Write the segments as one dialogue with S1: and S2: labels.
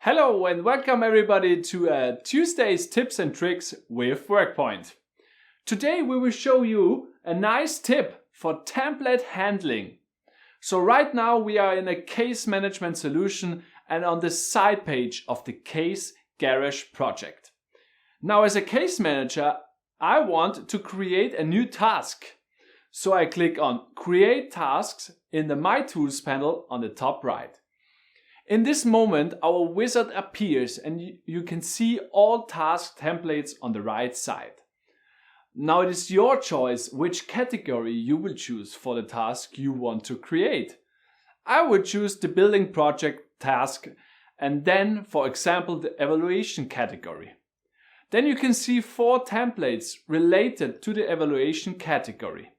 S1: Hello and welcome everybody to Tuesday's Tips and Tricks with WorkPoint. Today we will show you a nice tip for template handling. So right now we are in a case management solution and on the side page of the Case Garage project. Now as a case manager, I want to create a new task. So I click on Create Tasks in the My Tools panel on the top right. In this moment, our wizard appears and you can see all task templates on the right side. Now it is your choice which category you will choose for the task you want to create. I would choose the building project task and then, for example, the evaluation category. Then you can see 4 templates related to the evaluation category.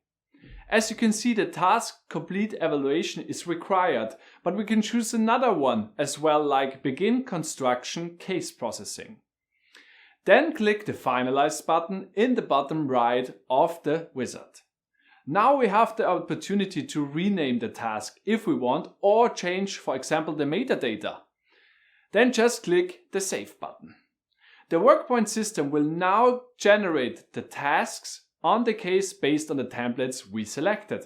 S1: As you can see, the task complete evaluation is required, but we can choose another one as well, like begin construction case processing. Then click the finalize button in the bottom right of the wizard. Now we have the opportunity to rename the task if we want or change, for example, the metadata. Then just click the save button. The WorkPoint system will now generate the tasks on the case based on the templates we selected.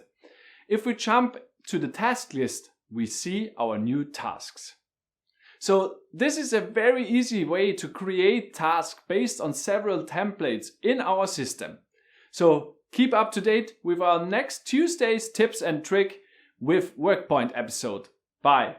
S1: If we jump to the task list, we see our new tasks. So this is a very easy way to create tasks based on several templates in our system. So keep up to date with our next Tuesday's Tips and Trick with WorkPoint episode. Bye.